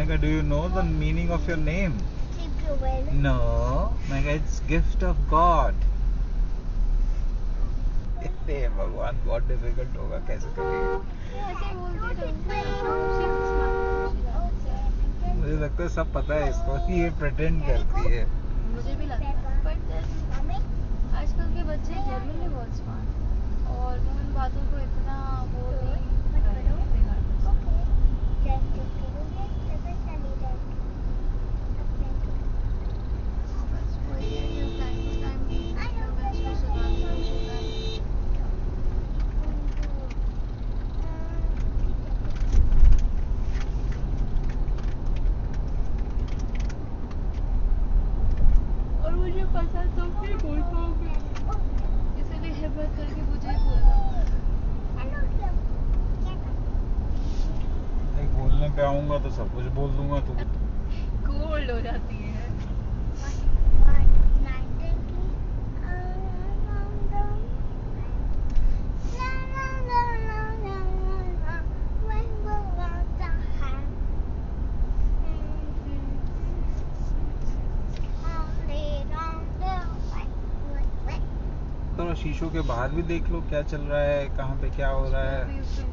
मैंने कहा do you know the meaning of your name? No. मैं कहा इट्स गिफ्ट ऑफ गॉड। भगवान बहुत डिफिकल्ट होगा, कैसे करेंगे? मुझे लगता है सब पता है इसको, ये प्रिटेंड करती है। मुझे भी लगता है, बट आजकल के बच्चे जनरली बहुत स्मार्ट और वो इन बातों को इतना वो नहीं करते। बस वही है कि टाइम टू टाइम बच्चों को सुधारना चाहिए। और मुझे पता तो नहीं बोल पाओगे, इसलिए हिम्मत करके मुझे ही बोलना। एक बोलने पे आऊंगा तो सब कुछ बोल दूंगा, तो कोल्ड हो जाती है। थोड़ा शीशों के बाहर भी देख लो क्या चल रहा है, कहाँ पे क्या हो रहा है।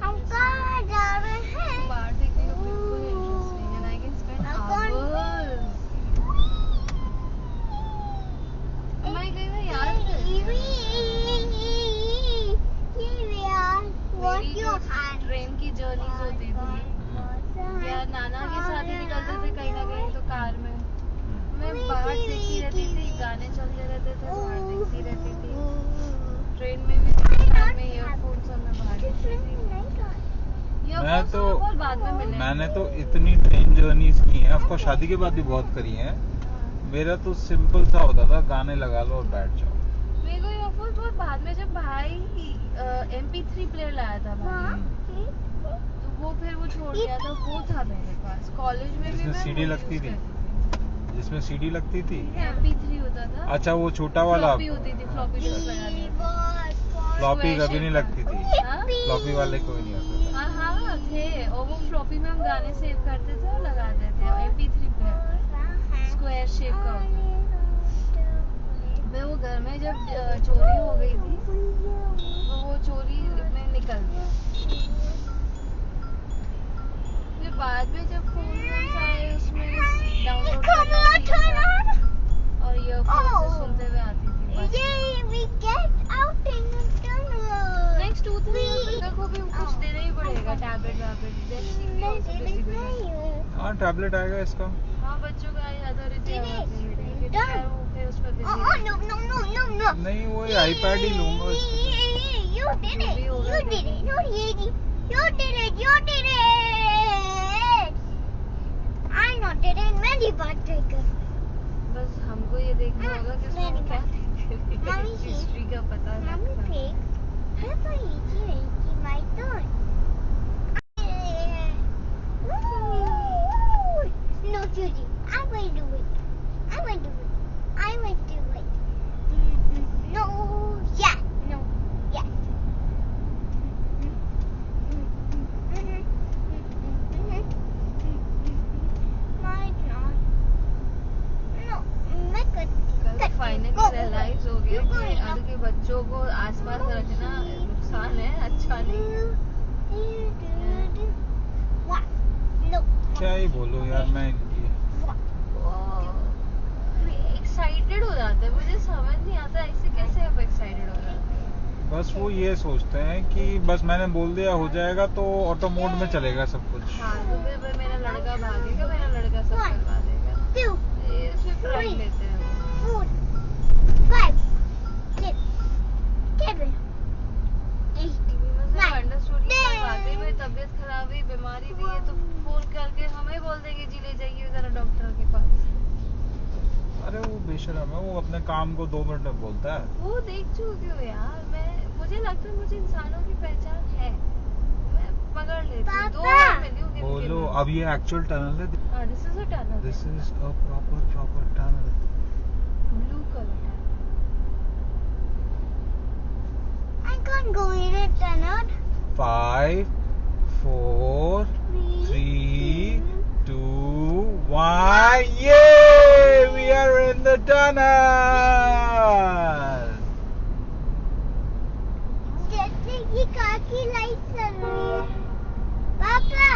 हम कहाँ जा रहे हैं? बाहर देखने का बिल्कुल इंटरेस्ट नहीं है, and I can spend hours। मैं कहीं ना याद मेरी ट्रेन की जर्नीज होती थी या नाना के साथ ही निकलते थे कहीं ना कहीं तो कार में, मैं बाहर देखती रहती थी, गाने चलते रहते थे, बाहर देखती रहती थी। ट्रेन में भी कार में ईयरफोन सब में बाहर देखती थी। मैं तो बहुत बाद में मिले। मैंने तो इतनी ट्रेन जर्नीज की हैं, आपको शादी के बाद भी बहुत करी हैं। मेरा तो सिंपल सा होता था, गाने लगा लो और बैठ जाओ। मेरे को ईयरफोन बहुत बाद में, जब भाई MP3 प्लेयर लाया था भाई, तो वो फिर वो छोड़ गया था, वो था मेरे पास। कॉलेज में भी जिसमें मैं CD लगती थी, जिसमें CD लगती थी। MP3 होता था। अच्छा वो छोटा वाला फ्लॉपी होती थी, फ्लॉपी ड्राइव लगानी होती। फ्लॉपी कभी नहीं लगती थी, हाँ? फ्लॉपी वाले कोई नहीं होता था। हाँ थे, और वो फ्लॉपी में हम गाने सेव करते थे और लगाते थे। और MP3 प्लेयर स्क्वायर शेप का होता था। मैं वो घर में जब चोरी हो गई थी तो वो चोरी में निकल गया। फिर बाद में जब फोन आए उसमें डाउनलोड करना सीखा और ईयरफोन से सुनते हुए आती थी। नेक्स्ट 2-3 ईयर्स तक वो भी कुछ देना ही पड़ेगा, टैबलेट वैबलेट। हाँ टैबलेट आएगा इसका। हाँ बच्चों का अथॉरिटी फिर उस पर नहीं वो आईपैड ही लूंगा बस हमको ये देखना होगा कि उसको क्या हिस्ट्री का पता लगता। No, Judy, I will do it. I will do it. I will do it. No, yeah, no, yes. Might not. No, मैं कल फाइनली रियलाइज हो गया कि आज के बच्चों को आसपास रखना नुकसान है, अच्छा नहीं। No. क्या ही बोलूं यार मैं इनकी। एक्साइटेड हो जाते हैं, मुझे समझ नहीं आता ऐसे कैसे आप एक्साइटेड हो जाते हैं। बस वो ये सोचते हैं कि बस मैंने बोल दिया हो जाएगा तो ऑटो मोड में चलेगा सब कुछ। हाँ तो फिर मेरा लड़का भागेगा, मेरा लड़का सब करवा देगा। ये इसमें प्राइड लेते हैं। 4, 5, 6, 7, 8, अंडरस्टूड वाकई में तबीयत खराब हुई, बीमारी भी है तो फोन करके हमें बोल देंगे जी ले जाइए जरा डॉक्टर के पास। अरे वो बेशरम है, वो अपने काम को 2 मिनट में बोलता है। वो देख चुकी हूँ यार मैं, मुझे लगता है मुझे इंसानों की पहचान है, मैं पकड़ लेती हूँ। 2 बार मिली हूँ बोलो अब ये एक्चुअल टनल है। This is a tunnel, this is a proper tunnel, blue colour. I can't go in a tunnel. 5, 4, 3, 2 tunnel. जैसे ये कार की लाइट चल रही है पापा,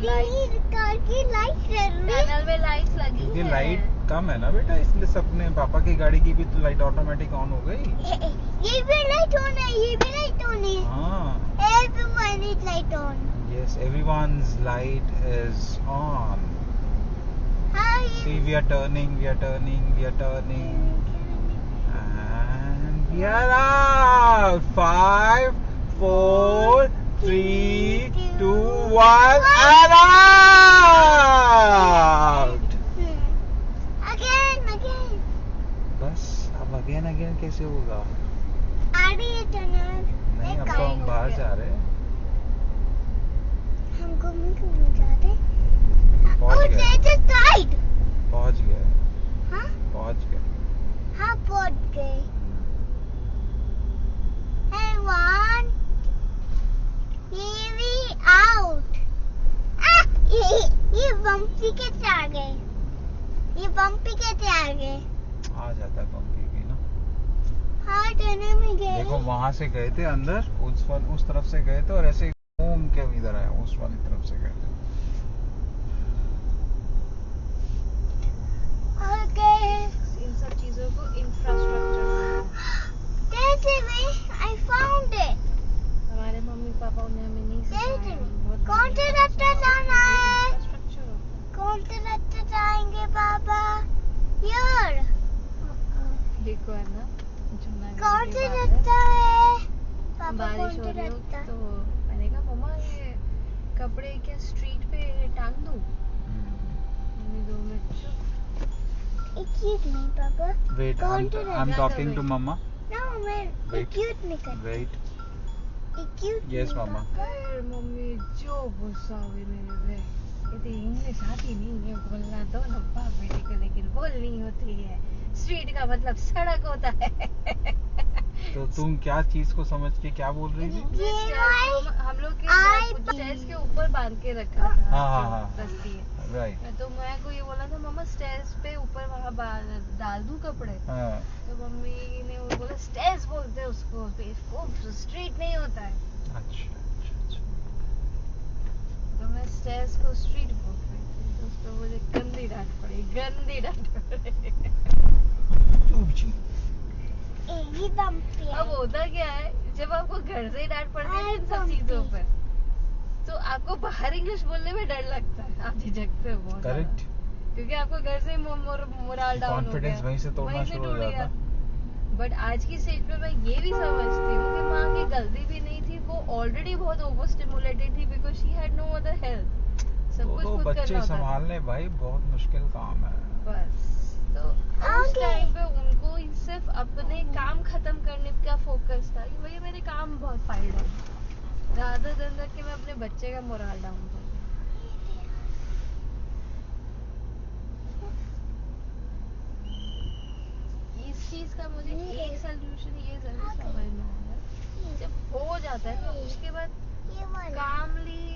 ये कार की लाइट चल रही है। टनल में लाइट्स लगी क्योंकि है। लाइट कम है ना बेटा, इसलिए सबने पापा की गाड़ी की भी तो लाइट ऑटोमेटिक ऑन हो गई। ये भी लाइट ऑन है, ये भी लाइट ऑन है। हाँ Everyone is light on. yes, everyone's light is on. How See, we are turning and we are out. 5 4 3 2 1 and out. Again. बस अब अगेन कैसे होगा? आ रही है टनल। नहीं, अब तो हम बाहर जा रहे हैं। हम घूमने जाते। पहुंच गए। पहुंच गए। हाँ पहुंच गए। हाँ पहुंच गए। Hey one, here we out. ये बम्पी कैसे आ गए? आ जाता है बम्पी भी ना। हाँ टनल में गए। देखो वहां से गए थे अंदर, उस तरफ से गए थे और ऐसे घूम के इधर आए, उस वाली तरफ से गए थे। Okay. इन सब चीजों को इंफ्रास्ट्रक्चर I found it. हमारे मम्मी पापा ने हमें नहीं There's सिखाया। it. बहुत कौन से बढ़िया रास्ते जाना है? इंफ्रास्ट्रक्चर होता कौन से रास्ते जाएंगे पापा? Here. है। देखो है ना, जूनागढ़ कौन के से बाद है। रास्ता है? पापा कौन बारिश हो से रही हो रास्ता? तो मैंने कहा मम्मा ये कपड़े क्या स्ट्रीट पे टांग दूं? मम्मी 2 मिनट चुप। Excuse me पापा। Wait, कौन से I'm रास्ता? talking to mama. No मैं Wait. excuse me कर। Wait. Excuse Yes, me mama. पापा। फिर मम्मी जो गुस्सा हुई मेरे पे, कहती इंग्लिश आती नहीं है बोलना तो ना बाप बेटी को, लेकिन बोलनी होती है। स्ट्रीट का मतलब सड़क होता है। तो तुम क्या चीज को समझ के क्या बोल रही थी? ये हम लोग के I- स्टेयर्स के ऊपर बांध के रखा था। हाँ। रस्सी है। राइट। तो मैं को ये बोला था मम्मा स्टेयर्स पे ऊपर वहाँ डाल दूं कपड़े? हाँ। तो मम्मी ने वो बोला स्टेयर्स बोलते हैं उसको, स्ट्रीट नहीं होता है। अच्छा। तो मैं स्टेयर्स को स्ट्रीट बोल रही थी, तो उसको मुझे गंदी डांट पड़ी। ये बम्पी है। अब होता क्या है, जब आपको घर से ही डांट पड़ती है इन सब चीजों पर, तो आपको बाहर इंग्लिश बोलने में डर लगता है, आप झिझकते हो बहुत ज्यादा। करेक्ट। क्योंकि आपको घर से मोरल डाउन हो गया, कॉन्फिडेंस वहीं से तोड़ना शुरू हो टूट गया। जाता। बट आज की स्टेज पे मैं ये भी समझती हूँ कि माँ की गलती भी नहीं थी, वो ऑलरेडी बहुत ओवर स्टिमुलेटेड थी because she had no other help. सब कुछ दो खुद बच्चे करना होता था। संभालने भाई बहुत मुश्किल काम है। बस तो उस Okay. टाइम पे उनको सिर्फ अपने काम खत्म करने का फोकस था कि भैया मेरे काम बहुत file down, rather than that कि मैं अपने बच्चे का मोरल डाउन करूँ। इस चीज का मुझे एक सोल्यूशन ये जरूर समझ में आया, जब हो जाता है ना उसके बाद ये वाला। कामली,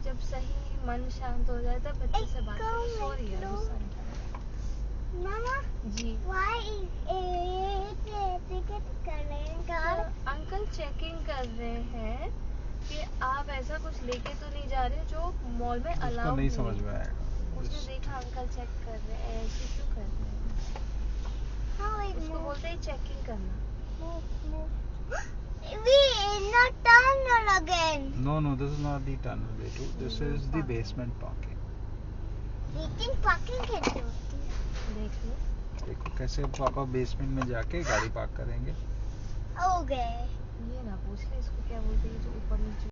जब सही मन शांत हो जाए तब बच्चे से बात करो। एक सॉरी यार, दो। गुस्सा नहीं था। मामा जी why is ticket कर रहे हैं कार? अंकल चेकिंग कर रहे हैं कि आप ऐसा कुछ लेके तो नहीं जा रहे जो मॉल में उसको अलाउ नहीं समझ में आएगा। उसने देखा अंकल चेक कर रहे हैं, ऐसे क्यों कर रहे हैं? How it उसको move? बोलते हैं चेकिंग करना। Move. We not tunnel again. No, this is not the tunnel, Betu. This is the basement parking. Leaking parking कैसे होती है? देख लो। देखो कैसे पापा बेसमेंट में जाके गाड़ी पार्क करेंगे। हो गए। ये ना पूछ ले इसको क्या बोलते हैं जो ऊपर नीचे